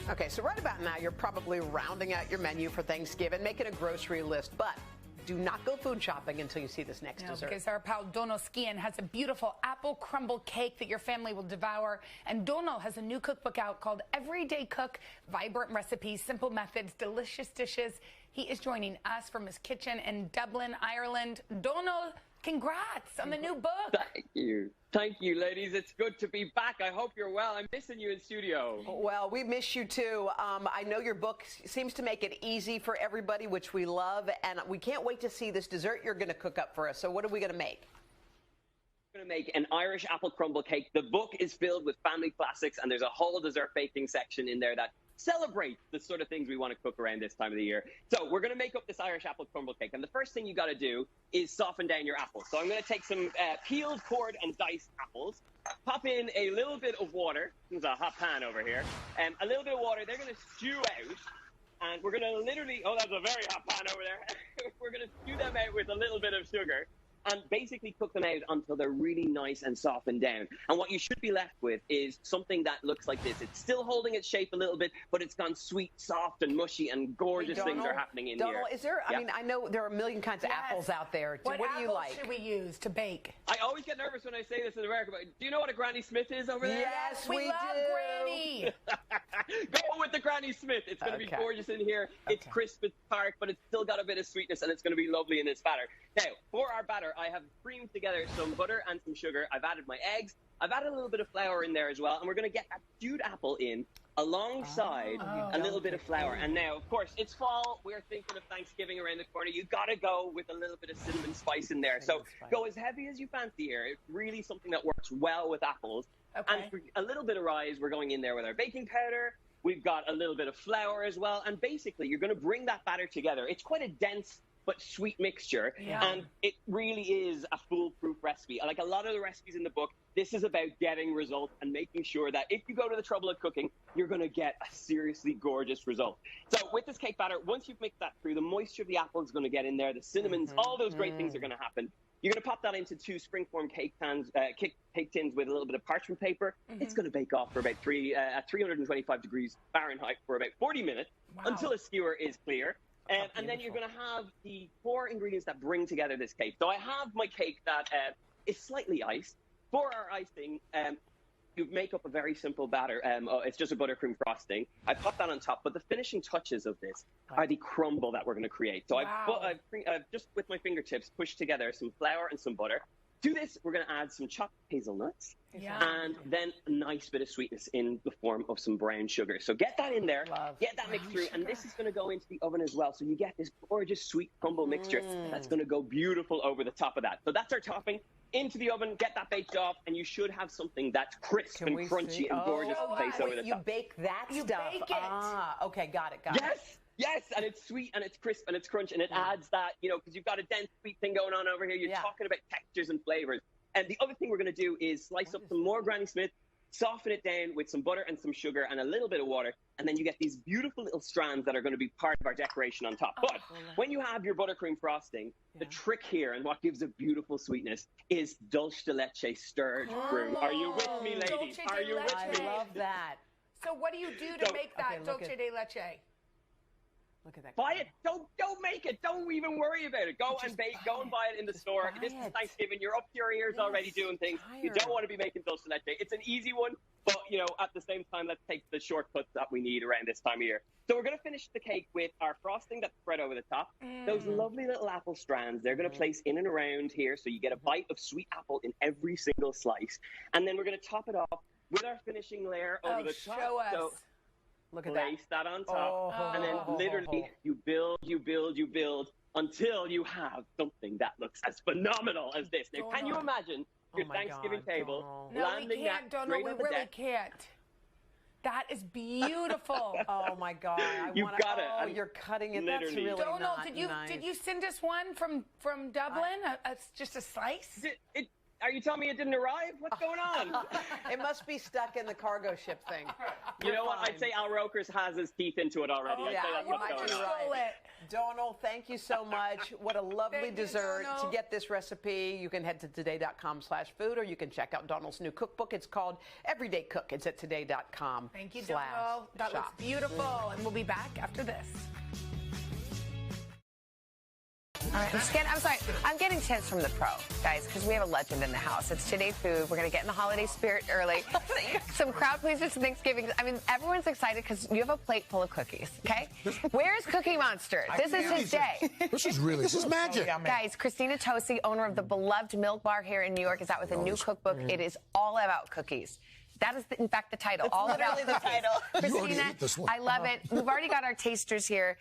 Okay, so right about now, you're probably rounding out your menu for Thanksgiving, making a grocery list, but do not go food shopping until you see this next dessert. Because our pal Donal Skehan has a beautiful apple crumble cake that your family will devour. And Donal has a new cookbook out called Everyday Cook, Vibrant Recipes, Simple Methods, Delicious Dishes. He is joining us from his kitchen in Dublin, Ireland. Donal, congrats on the new book. Thank you. Thank you, ladies. It's good to be back. I hope you're well. I'm missing you in studio. Well, we miss you too. I know your book seems to make it easy for everybody, which we love, and we can't wait to see this dessert you're going to cook up for us. So what are we going to make? We're going to make an Irish apple crumble cake. The book is filled with family classics, and there's a whole dessert baking section in there that celebrates the sort of things we want to cook around this time of the year. So we're going to make up this Irish apple crumble cake, and the first thing you got to do is soften down your apples. So I'm going to take some peeled, cored, and diced apples, pop in a little bit of water. There's a hot pan over here. A little bit of water. They're going to stew out, and we're going to literally, oh, that's a very hot pan over there. We're going to stew them out with a little bit of sugar and basically cook them out until they're really nice and softened down. And what you should be left with is something that looks like this. It's still holding its shape a little bit, but it's gone sweet, soft, and mushy, and gorgeous things are happening in here. Is there, I mean, I know there are a million kinds of apples out there. What do you like? should we use to bake? I always get nervous when I say this in America, but do you know what a Granny Smith is over there? Yes, we love do. Granny. Go with the Granny Smith. It's going to be gorgeous in here. It's crisp, it's tart, but it's still got a bit of sweetness, and it's going to be lovely in this batter. Now, for our batter, I have creamed together some butter and some sugar. I've added my eggs. I've added a little bit of flour in there as well, and we're going to get a stewed apple in alongside a little bit of flour. And now, of course, it's fall. We're thinking of Thanksgiving around the corner. You got to go with a little bit of cinnamon spice in there. So go as heavy as you fancy here. It's really something that works well with apples. And for a little bit of rye, we're going in there with our baking powder. We've got a little bit of flour as well. And basically, you're going to bring that batter together. It's quite a dense but sweet mixture, and it really is a foolproof recipe. Like a lot of the recipes in the book, this is about getting results and making sure that if you go to the trouble of cooking, you're going to get a seriously gorgeous result. So with this cake batter, once you've mixed that through, the moisture of the apple is going to get in there, the cinnamons, all those great things are going to happen. You're going to pop that into 2 springform cake tins with a little bit of parchment paper. It's going to bake off for about 325 degrees Fahrenheit for about 40 minutes until the skewer is clear. And then you're going to have the 4 ingredients that bring together this cake. So I have my cake that is slightly iced. For our icing, you make up a very simple batter. It's just a buttercream frosting. I pop that on top, but the finishing touches of this are the crumble that we're going to create. So I've just with my fingertips pushed together some flour and some butter. To this, we're going to add some chopped hazelnuts and then a nice bit of sweetness in the form of some brown sugar. So get that in there, get that mixed through, and this is going to go into the oven as well. So you get this gorgeous sweet crumble mixture that's going to go beautiful over the top of that. So that's our topping. Into the oven, get that baked off, and you should have something that's crisp and crunchy and gorgeous to place over the top. You bake that stuff? Bake it. Okay, got it. Yes, and it's sweet and it's crisp and it's crunch, and it adds that, because you've got a dense sweet thing going on over here. You're talking about textures and flavors. And the other thing we're going to do is slice up some more Granny Smith, soften it down with some butter and some sugar and a little bit of water, and then you get these beautiful little strands that are going to be part of our decoration on top. But when you have your buttercream frosting, the trick here and what gives a beautiful sweetness is dulce de leche stirred cream. Are you with me, ladies? Are you with me? I love that. So what do you do to make that dulce de leche? Look at that. Buy it. Don't make it. Don't even worry about it. Go and buy it in the store. This is Thanksgiving. You're up to your ears already doing things. You don't want to be making dulce de leche. It's an easy one, but at the same time, let's take the shortcuts that we need around this time of year. So we're going to finish the cake with our frosting that's spread over the top. Those lovely little apple strands, they're going to place in and around here, so you get a bite of sweet apple in every single slice. And then we're going to top it off with our finishing layer over the top. Show us. So look at place that on top, and then literally you build until you have something that looks as phenomenal as this. Now, can you imagine your Thanksgiving table landing that straight on the deck? Really can't. That is beautiful. Oh my God! You've got it. Oh, you're cutting it. Literally. That's really Donal, not did you send us one from Dublin? Just a slice? Are you telling me it didn't arrive? What's going on? It must be stuck in the cargo ship thing. You know what? I'd say Al Roker's has his teeth into it already. Yeah, that's you what's might going be on. right. Donal, thank you so much. What a lovely Thank you, dessert. Donal. To get this recipe, you can head to today.com/food, or you can check out Donal's new cookbook. It's called Everyday Cook. It's at today.com. Thank you, Donal. That looks beautiful. And we'll be back after this. All right, I'm getting tips from the pro, guys, because we have a legend in the house. It's Today Food. We're going to get in the holiday spirit early. Some crowd pleasers for Thanksgiving. I mean, everyone's excited because you have a plate full of cookies, okay? Where's Cookie Monster? This is his day. This is magic. Guys, Christina Tosi, owner of the beloved Milk Bar here in New York, is out with a new cookbook. It is all about cookies. That is, in fact, the title. It's all about the title. Christina, I love it. We've already got our tasters here.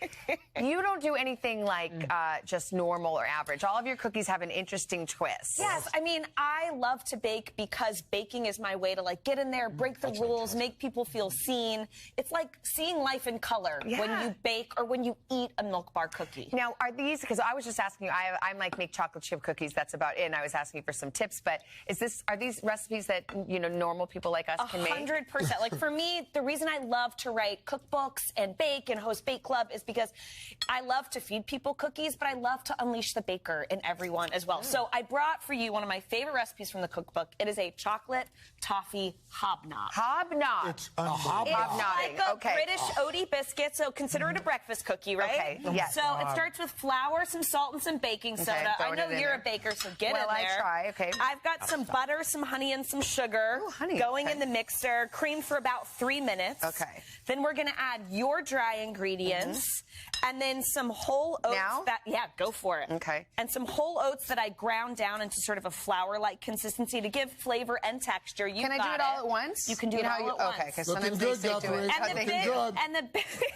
You don't do anything like just normal or average. All of your cookies have an interesting twist. Yes, I mean, I love to bake because baking is my way to like get in there, break the rules, make people feel seen. It's like seeing life in color when you bake or when you eat a Milk Bar cookie. Now, are these, because I was just asking you, I'm like make chocolate chip cookies, that's about it, and I was asking for some tips, but are these recipes that, you know, normal people like us can make? 100%. Like for me, the reason I love to write cookbooks and bake and host Bake Club is because I love to feed people cookies, but I love to unleash the baker in everyone as well. So I brought for you one of my favorite recipes from the cookbook. It is a chocolate toffee hobnob. Hobnob. It's a hobnob. It's like a British Oaty biscuit, so consider it a breakfast cookie, right? Okay, yes. So it starts with flour, some salt, and some baking soda. I know you're a baker, so get in there. I try, okay. I've got some butter, some honey, and some sugar going in the mixer. Cream for about 3 minutes. Okay. Then we're going to add your dry ingredients and then some whole oats. Go for it. Okay. And some whole oats that I ground down into sort of a flour-like consistency to give flavor and texture. Can I do it all at once? You can do it all at once. Okay, because sometimes they say do it. And the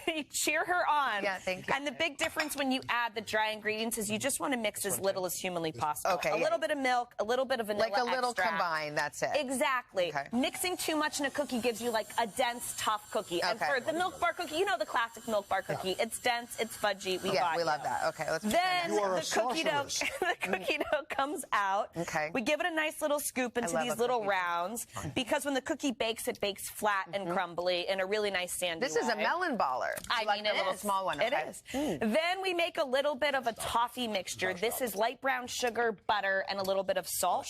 big, cheer her on. Yeah, thank you. And the big difference when you add the dry ingredients is you just want to mix as little as humanly possible. Okay. A little bit of milk, a little bit of vanilla Like a little extract. combined, that's it. Exactly. Okay. Mixing too much in a cookie gives you like a dense, tough cookie. And for the Milk Bar cookie, you know the classic Milk Bar cookie. It's dense, it's fudgy. We love that. Okay, let's then the cookie dough comes out. Okay. We give it a nice little scoop into these little rounds because when the cookie bakes, it bakes flat and crumbly in a really nice sandy This is a melon baller. I mean, a little small one. It is. Then we make a little bit of a toffee mixture. This is light brown sugar, butter, and a little bit of salt.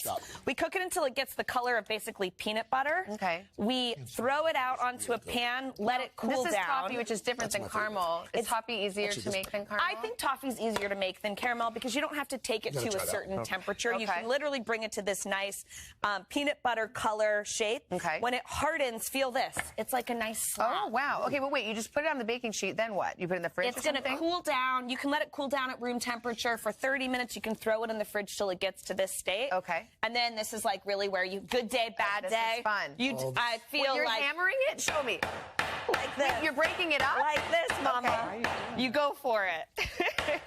We cook it until it gets the color of basically peanut butter. Okay. We throw it out onto a pan, let it cool down. This is toffee, which is different than caramel. Is toffee easier to make than caramel? I think toffee's easier to make than caramel because you don't have to take it to a certain temperature. You can literally bring it to this nice peanut butter color shape. Okay. When it hardens, feel this. It's like a nice slab. Oh, wow. Okay, but wait, you just put it on the baking sheet, then what? You put it in the fridge It's going to cool down. You can let it cool down at room temperature for 30 minutes. You can throw it in the fridge till it gets to this state. Okay. And then this is like really where you, good day, bad day. This is fun. I feel you're like. hammering it? Show me. Like this. Wait, you're breaking it up? Like this, Mama. Okay. You go for it.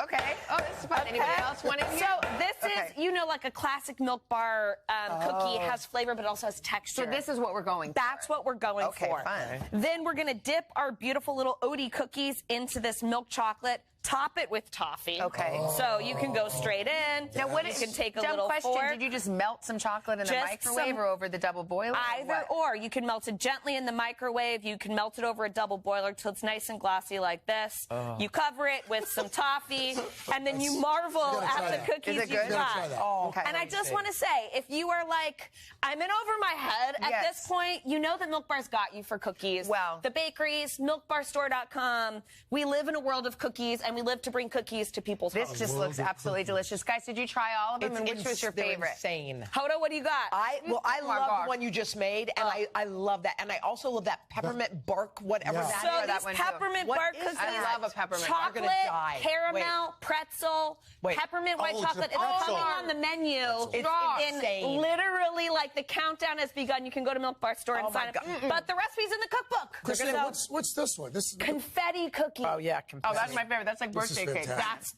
Okay. Oh, this is fun. Anybody else want to So this is, you know, like a classic Milk Bar cookie. It has flavor, but also has texture. So this is what we're going for. That's what we're going for. Okay, fun. Then we're going to dip our beautiful little Oaty cookies into this milk chocolate. Top it with toffee. Okay. So you can go straight in. Now, what you is can take a dumb little question? fork. Did you just melt some chocolate in the microwave or over the double boiler? Either or. You can melt it gently in the microwave. You can melt it over a double boiler till it's nice and glossy like this. You cover it with some toffee, and then you marvel at the cookies you've got. Okay. And I just want to say, if you are like, I'm in over my head at this point, you know that Milk Bar's got you for cookies. Well. The bakeries, milkbarstore.com. We live in a world of cookies, and we live to bring cookies to people's homes. This just looks absolutely delicious. Guys, did you try all of them, and which was your favorite? Insane. Hoda, what do you got? I love the one you just made, and I love that. And I also love that peppermint bark, whatever that is. So that these one peppermint What bark is cookies. I love a peppermint bark. Chocolate, I'm gonna die. caramel, pretzel, peppermint white chocolate. It's coming on the menu. It's insane. Literally, like the countdown has begun. You can go to Milk Bar Store and sign up. But the recipe's in the cookbook. Christina, what's this one? This is confetti cookie. Oh yeah, Oh, that's my favorite. That's like birthday cake.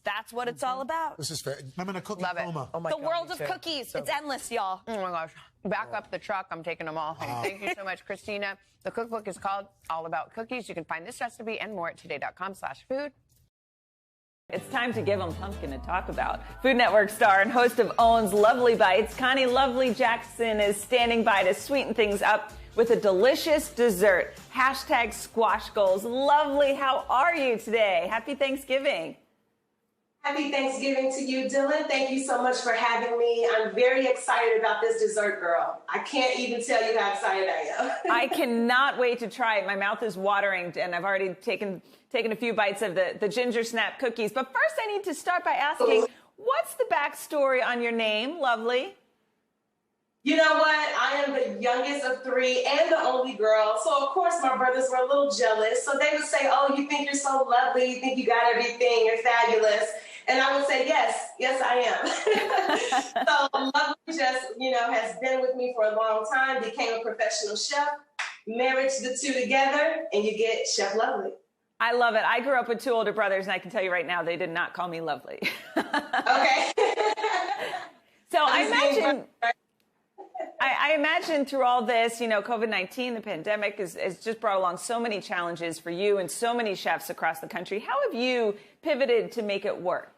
That's what it's all about. This is fair. I'm in a cookie coma. Oh my The God, world me of too. cookies. It's endless, y'all. Oh my gosh. Back up the truck. I'm taking them all home. Thank you so much, Christina. The cookbook is called All About Cookies. You can find this recipe and more at today.com/food. It's time to give them pumpkin to talk about. Food Network star and host of OWN's Lovely Bites, Connie Lovely Jackson, is standing by to sweeten things up with a delicious dessert. Hashtag squash goals. Lovely, how are you today? Happy Thanksgiving. Happy Thanksgiving to you, Dylan. Thank you so much for having me. I'm very excited about this dessert, girl. I can't even tell you how excited I am. I cannot wait to try it. My mouth is watering, and I've already taken a few bites of the ginger snap cookies. But first, I need to start by asking, what's the backstory on your name, Lovely? You know what? I am the youngest of three and the only girl. So, of course, my brothers were a little jealous. So they would say, oh, you think you're so lovely. You think you got everything. You're fabulous. And I would say, yes, I am. So Lovely just, has been with me for a long time, became a professional chef, married the two together, and you get Chef Lovely. I love it. I grew up with two older brothers, and I can tell you right now, they did not call me Lovely. Okay. So I imagine through all this, COVID-19, the pandemic has just brought along so many challenges for you and so many chefs across the country. How have you pivoted to make it work?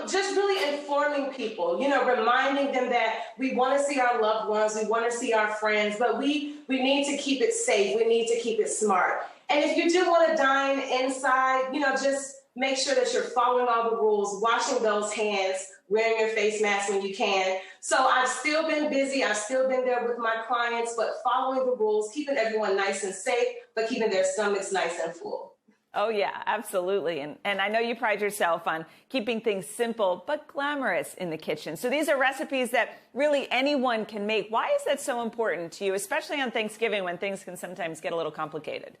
Just really informing people, reminding them that we want to see our loved ones, we want to see our friends, but we need to keep it safe. We need to keep it smart. And if you do want to dine inside, just make sure that you're following all the rules, washing those hands, wearing your face mask when you can. So I've still been busy. I've still been there with my clients, but following the rules, keeping everyone nice and safe, but keeping their stomachs nice and full. Oh, yeah, absolutely. And I know you pride yourself on keeping things simple but glamorous in the kitchen. So these are recipes that really anyone can make. Why is that so important to you, especially on Thanksgiving when things can sometimes get a little complicated?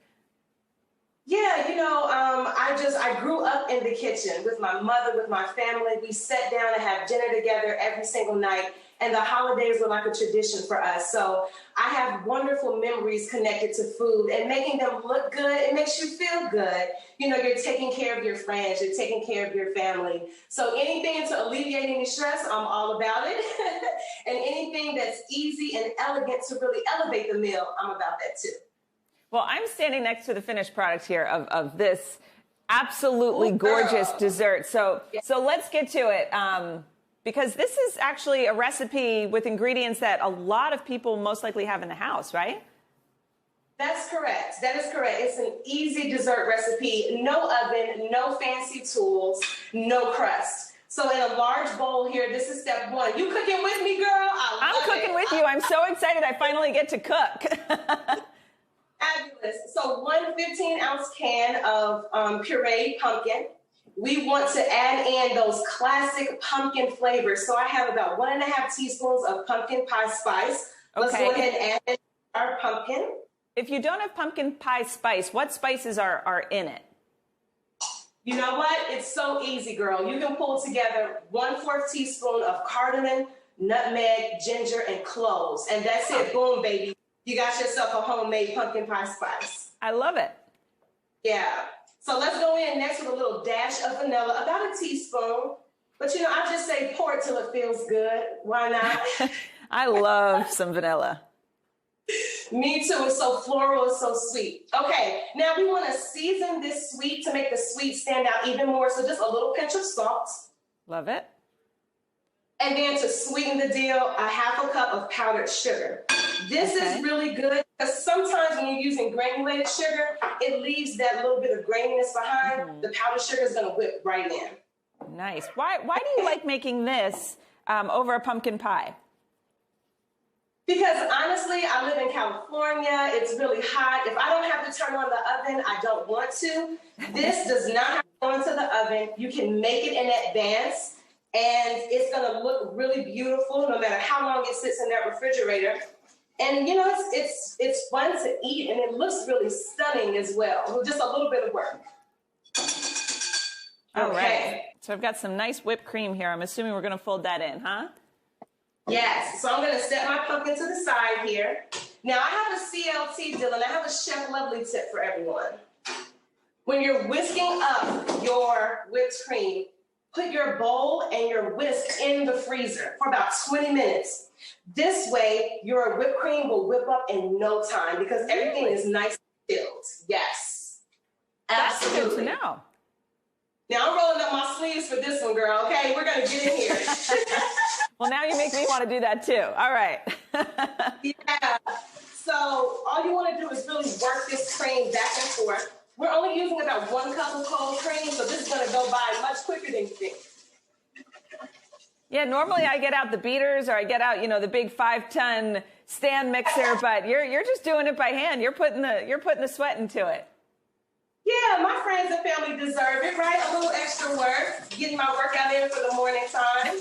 Yeah, I grew up in the kitchen with my mother, with my family. We sat down and had dinner together every single night. And the holidays were like a tradition for us. So I have wonderful memories connected to food, and making them look good, it makes you feel good. You're taking care of your friends, you're taking care of your family. So anything to alleviating the stress, I'm all about it. And anything that's easy and elegant to really elevate the meal, I'm about that too. Well, I'm standing next to the finished product here of this absolutely gorgeous dessert. So let's get to it. Because this is actually a recipe with ingredients that a lot of people most likely have in the house, right? That's correct. That is correct. It's an easy dessert recipe. No oven, no fancy tools, no crust. So in a large bowl here, this is step one. You cooking with me, girl? I'm cooking with you. I'm so excited I finally get to cook. Fabulous. So 1 15-ounce can of pureed pumpkin. We want to add in those classic pumpkin flavors. So I have about 1.5 teaspoons of pumpkin pie spice. Let's go ahead and add in our pumpkin. If you don't have pumpkin pie spice, what spices are in it? You know what? It's so easy, girl. You can pull together 1/4 teaspoon of cardamom, nutmeg, ginger, and cloves. And that's it. Boom, baby. You got yourself a homemade pumpkin pie spice. I love it. Yeah. So let's go in next with a little dash of vanilla, about a teaspoon. But, I just say pour it till it feels good. Why not? I love some vanilla. Me too. It's so floral. It's so sweet. Okay. Now we want to season this sweet to make the sweet stand out even more. So just a little pinch of salt. Love it. And then to sweeten the deal, 1/2 cup of powdered sugar. This is really good because sometimes when you're using granulated sugar, it leaves that little bit of graininess behind. The powdered sugar is going to whip right in. Nice. Why do you like making this over a pumpkin pie? Because honestly, I live in California. It's really hot. If I don't have to turn on the oven, I don't want to. This does not have to go into the oven. You can make it in advance. And it's going to look really beautiful no matter how long it sits in that refrigerator. And, it's fun to eat, and it looks really stunning as well, with just a little bit of work. All right. So I've got some nice whipped cream here. I'm assuming we're going to fold that in, huh? Yes. So I'm going to set my pumpkin to the side here. Now, I have a CLT, Dylan. I have a Chef Lovely tip for everyone. When you're whisking up your whipped cream, put your bowl and your whisk in the freezer for about 20 minutes. This way, your whipped cream will whip up in no time because everything is nice and filled. Yes. Absolutely. That's good to know. Now I'm rolling up my sleeves for this one, girl, okay? We're going to get in here. Well, now you make me want to do that too. All right. Yeah. So all you want to do is really work this cream back and forth. We're only using about 1 cup of cold cream, so this is going to go by much quicker than you think. Yeah, normally I get out the beaters or I get out, the big 5-ton stand mixer, but you're just doing it by hand. You're putting the sweat into it. Yeah, my friends and family deserve it, right? A little extra work, getting my workout in for the morning time.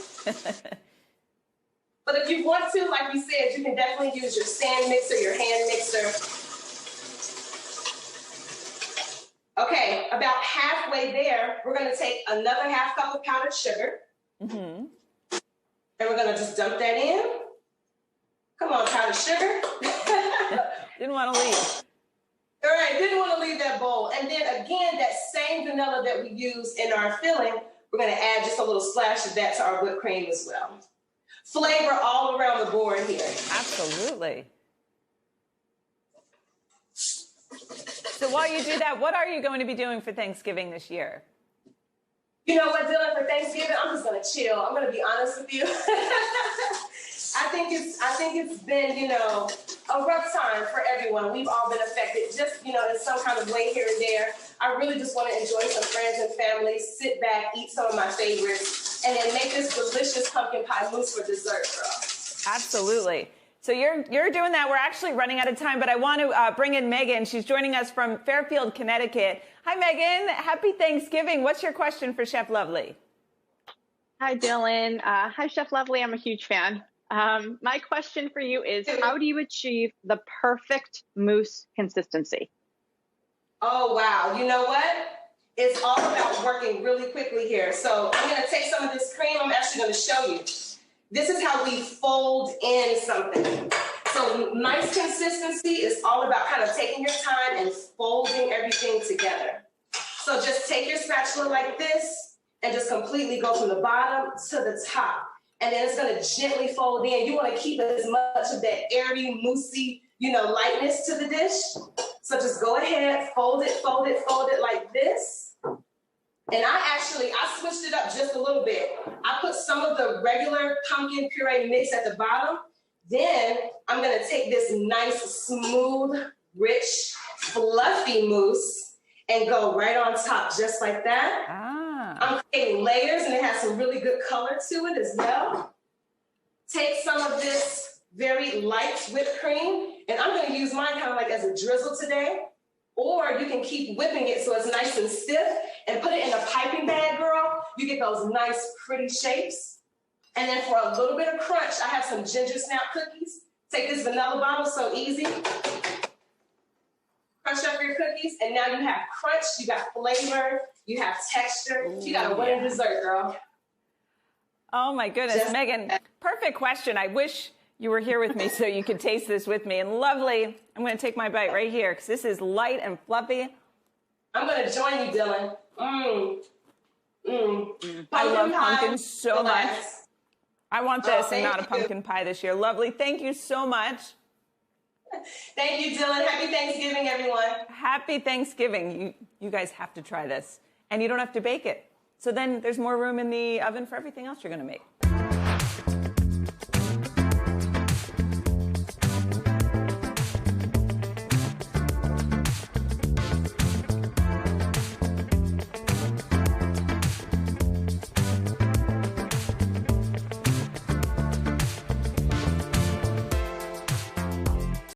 But if you want to, like we said, you can definitely use your stand mixer, your hand mixer. Okay, about halfway there, we're going to take another half cup of powdered sugar. Mm-hmm. And we're going to just dump that in. Come on, powdered sugar. Didn't want to leave. All right, didn't want to leave that bowl. And then again, that same vanilla that we use in our filling, we're going to add just a little splash of that to our whipped cream as well. Flavor all around the board here. Absolutely. So while you do that, what are you going to be doing for Thanksgiving this year? You know what, Dylan, for Thanksgiving, I'm just going to chill. I'm going to be honest with you. I think it's been, a rough time for everyone. We've all been affected just, in some kind of way here and there. I really just want to enjoy some friends and family, sit back, eat some of my favorites, and then make this delicious pumpkin pie mousse for dessert, girl. Absolutely. So you're doing that. We're actually running out of time, but I want to bring in Megan. She's joining us from Fairfield, Connecticut. Hi, Megan. Happy Thanksgiving. What's your question for Chef Lovely? Hi, Dylan. Hi, Chef Lovely. I'm a huge fan. My question for you is, how do you achieve the perfect mousse consistency? Oh, wow. You know what? It's all about working really quickly here. So I'm going to take some of this cream. I'm actually going to show you. This is how we fold in something. So nice consistency is all about kind of taking your time and folding everything together. So just take your spatula like this and just completely go from the bottom to the top. And then it's going to gently fold in. You want to keep as much of that airy, moussey, lightness to the dish. So just go ahead, fold it like this. And I switched it up just a little bit. I put some of the regular pumpkin puree mix at the bottom. Then I'm going to take this nice, smooth, rich, fluffy mousse and go right on top just like that. I'm creating layers, and it has some really good color to it as well. Take some of this very light whipped cream, and I'm going to use mine kind of like as a drizzle today. Or you can keep whipping it so it's nice and stiff and put it in a piping bag, girl. You get those nice, pretty shapes. And then for a little bit of crunch, I have some ginger snap cookies. Take this vanilla bottle, so easy. Crunch up your cookies, and now you have crunch, you got flavor, you have texture. You got a winning dessert, girl. Oh, my goodness. Megan, perfect question. I wish you were here with me so you could taste this with me. And Lovely, I'm going to take my bite right here because this is light and fluffy. I'm going to join you, Dylan. I love pumpkin so much. I want this and not a pumpkin pie this year. Lovely, thank you so much. Thank you, Dylan. Happy Thanksgiving, everyone. Happy Thanksgiving. You guys have to try this. And you don't have to bake it. So then there's more room in the oven for everything else you're going to make.